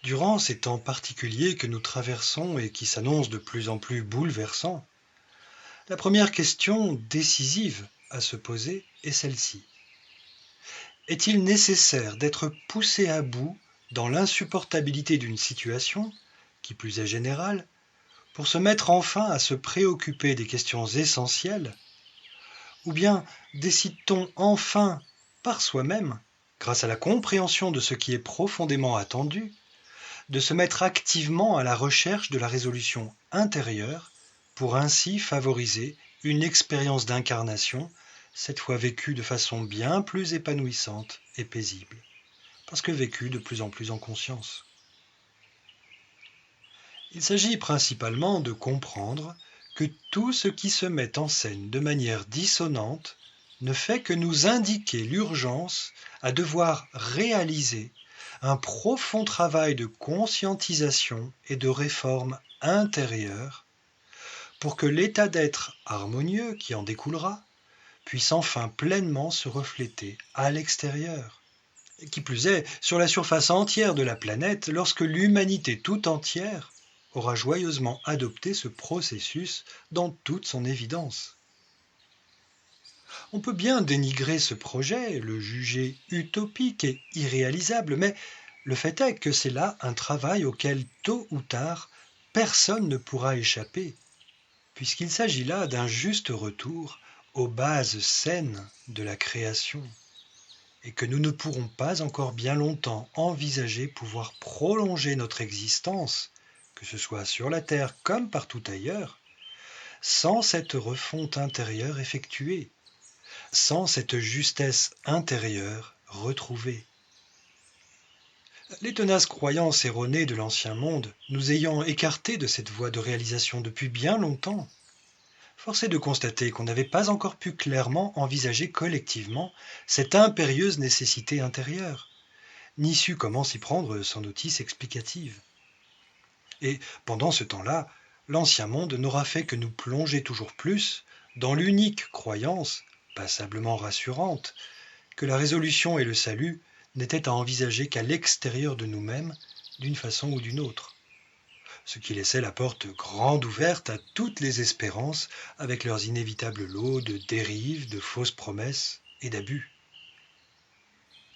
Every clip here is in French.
Durant ces temps particuliers que nous traversons et qui s'annoncent de plus en plus bouleversants, la première question décisive à se poser est celle-ci. Est-il nécessaire d'être poussé à bout dans l'insupportabilité d'une situation, qui plus est générale, pour se mettre enfin à se préoccuper des questions essentielles? Ou bien décide-t-on enfin, par soi-même, grâce à la compréhension de ce qui est profondément attendu, de se mettre activement à la recherche de la résolution intérieure pour ainsi favoriser une expérience d'incarnation, cette fois vécue de façon bien plus épanouissante et paisible, parce que vécue de plus en plus en conscience. Il s'agit principalement de comprendre que tout ce qui se met en scène de manière dissonante ne fait que nous indiquer l'urgence à devoir réaliser un profond travail de conscientisation et de réforme intérieure pour que l'état d'être harmonieux qui en découlera puisse enfin pleinement se refléter à l'extérieur. Qui plus est, sur la surface entière de la planète, lorsque l'humanité tout entière aura joyeusement adopté ce processus dans toute son évidence. On peut bien dénigrer ce projet, le juger utopique et irréalisable, mais le fait est que c'est là un travail auquel, tôt ou tard, personne ne pourra échapper, puisqu'il s'agit là d'un juste retour aux bases saines de la création, et que nous ne pourrons pas encore bien longtemps envisager pouvoir prolonger notre existence, que ce soit sur la Terre comme partout ailleurs, sans cette refonte intérieure effectuée, sans cette justesse intérieure retrouvée. Les tenaces croyances erronées de l'ancien monde nous ayant écartés de cette voie de réalisation depuis bien longtemps, force est de constater qu'on n'avait pas encore pu clairement envisager collectivement cette impérieuse nécessité intérieure, ni su comment s'y prendre sans notice explicative. Et pendant ce temps-là, l'ancien monde n'aura fait que nous plonger toujours plus dans l'unique croyance, passablement rassurante, que la résolution et le salut n'étaient à envisager qu'à l'extérieur de nous-mêmes, d'une façon ou d'une autre. Ce qui laissait la porte grande ouverte à toutes les espérances, avec leurs inévitables lots de dérives, de fausses promesses et d'abus.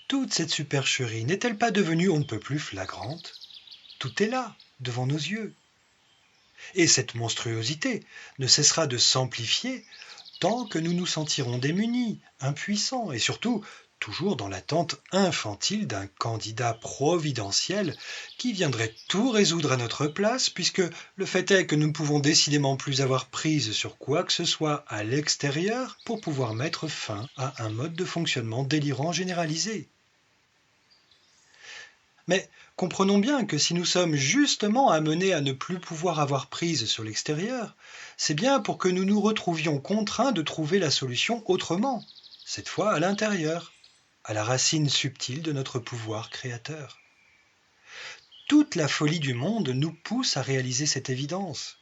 Toute cette supercherie n'est-elle pas devenue on ne peut plus flagrante? Tout est là, devant nos yeux. Et cette monstruosité ne cessera de s'amplifier tant que nous nous sentirons démunis, impuissants et surtout toujours dans l'attente infantile d'un candidat providentiel qui viendrait tout résoudre à notre place, puisque le fait est que nous ne pouvons décidément plus avoir prise sur quoi que ce soit à l'extérieur pour pouvoir mettre fin à un mode de fonctionnement délirant généralisé. Mais comprenons bien que si nous sommes justement amenés à ne plus pouvoir avoir prise sur l'extérieur, c'est bien pour que nous nous retrouvions contraints de trouver la solution autrement, cette fois à l'intérieur, à la racine subtile de notre pouvoir créateur. Toute la folie du monde nous pousse à réaliser cette évidence.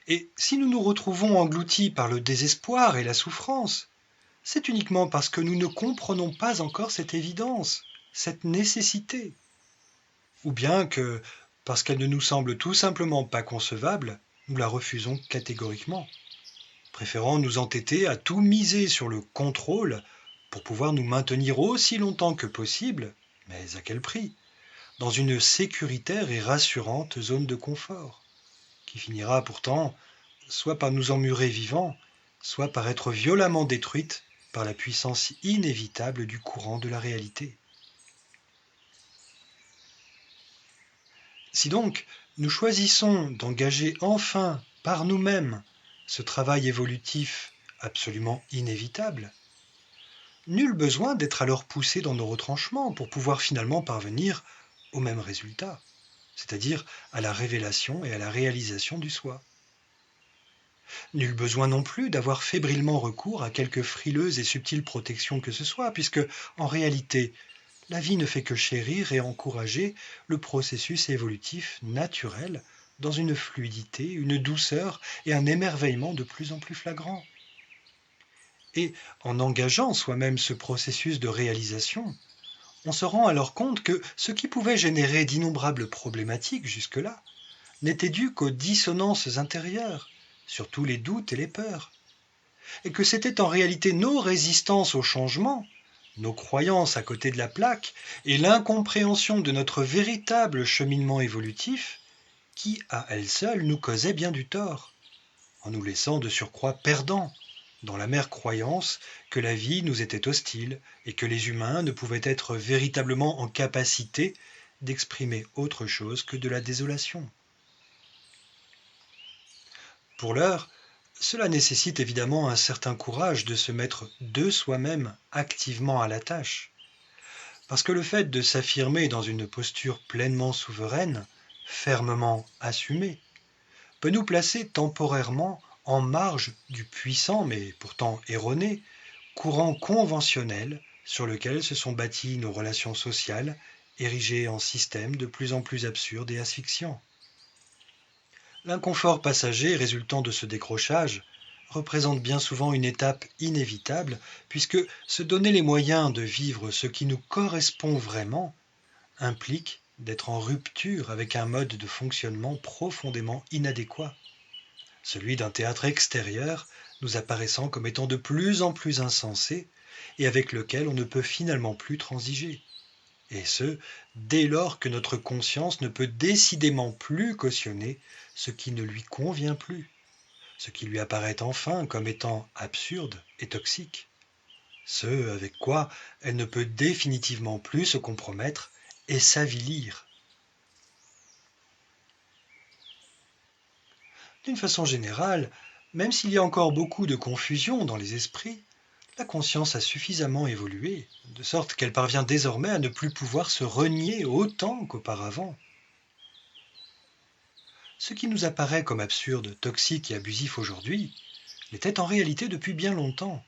Et si nous nous retrouvons engloutis par le désespoir et la souffrance, c'est uniquement parce que nous ne comprenons pas encore cette évidence, cette nécessité. Ou bien que, parce qu'elle ne nous semble tout simplement pas concevable, nous la refusons catégoriquement, préférant nous entêter à tout miser sur le contrôle pour pouvoir nous maintenir aussi longtemps que possible, mais à quel prix, dans une sécuritaire et rassurante zone de confort, qui finira pourtant soit par nous emmurer vivants, soit par être violemment détruite par la puissance inévitable du courant de la réalité. Si donc nous choisissons d'engager enfin par nous-mêmes ce travail évolutif absolument inévitable, nul besoin d'être alors poussé dans nos retranchements pour pouvoir finalement parvenir au même résultat, c'est-à-dire à la révélation et à la réalisation du soi. Nul besoin non plus d'avoir fébrilement recours à quelque frileuse et subtile protection que ce soit, puisque, en réalité, la vie ne fait que chérir et encourager le processus évolutif naturel dans une fluidité, une douceur et un émerveillement de plus en plus flagrants. Et en engageant soi-même ce processus de réalisation, On se rend alors compte que ce qui pouvait générer d'innombrables problématiques jusque-là n'était dû qu'aux dissonances intérieures, surtout les doutes et les peurs, et que c'était en réalité nos résistances au changement, nos croyances à côté de la plaque et l'incompréhension de notre véritable cheminement évolutif qui, à elles seules, nous causaient bien du tort, en nous laissant de surcroît perdants dans l'amère croyance que la vie nous était hostile et que les humains ne pouvaient être véritablement en capacité d'exprimer autre chose que de la désolation. Pour l'heure, cela nécessite évidemment un certain courage de se mettre de soi-même activement à la tâche, parce que le fait de s'affirmer dans une posture pleinement souveraine, fermement assumée, peut nous placer temporairement en marge du puissant, mais pourtant erroné, courant conventionnel sur lequel se sont bâties nos relations sociales, érigées en systèmes de plus en plus absurdes et asphyxiants. L'inconfort passager résultant de ce décrochage représente bien souvent une étape inévitable, puisque se donner les moyens de vivre ce qui nous correspond vraiment implique d'être en rupture avec un mode de fonctionnement profondément inadéquat, celui d'un théâtre extérieur nous apparaissant comme étant de plus en plus insensé et avec lequel on ne peut finalement plus transiger. Et ce, dès lors que notre conscience ne peut décidément plus cautionner ce qui ne lui convient plus, ce qui lui apparaît enfin comme étant absurde et toxique, ce avec quoi elle ne peut définitivement plus se compromettre et s'avilir. D'une façon générale, même s'il y a encore beaucoup de confusion dans les esprits, la conscience a suffisamment évolué, de sorte qu'elle parvient désormais à ne plus pouvoir se renier autant qu'auparavant. Ce qui nous apparaît comme absurde, toxique et abusif aujourd'hui, l'était en réalité depuis bien longtemps.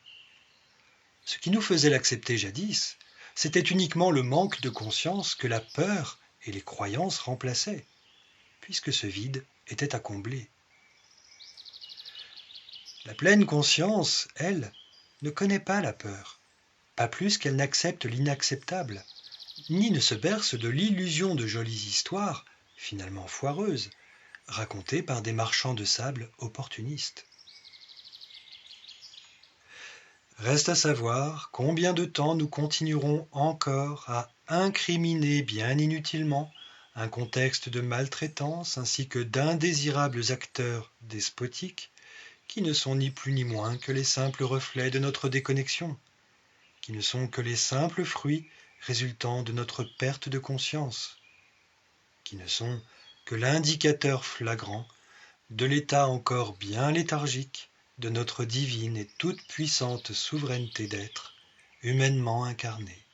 Ce qui nous faisait l'accepter jadis, c'était uniquement le manque de conscience que la peur et les croyances remplaçaient, puisque ce vide était à combler. La pleine conscience, elle, ne connaît pas la peur, pas plus qu'elle n'accepte l'inacceptable, ni ne se berce de l'illusion de jolies histoires, finalement foireuses, racontées par des marchands de sable opportunistes. Reste à savoir combien de temps nous continuerons encore à incriminer bien inutilement un contexte de maltraitance ainsi que d'indésirables acteurs despotiques qui ne sont ni plus ni moins que les simples reflets de notre déconnexion, qui ne sont que les simples fruits résultant de notre perte de conscience, qui ne sont que l'indicateur flagrant de l'état encore bien léthargique de notre divine et toute-puissante souveraineté d'être, humainement incarnée.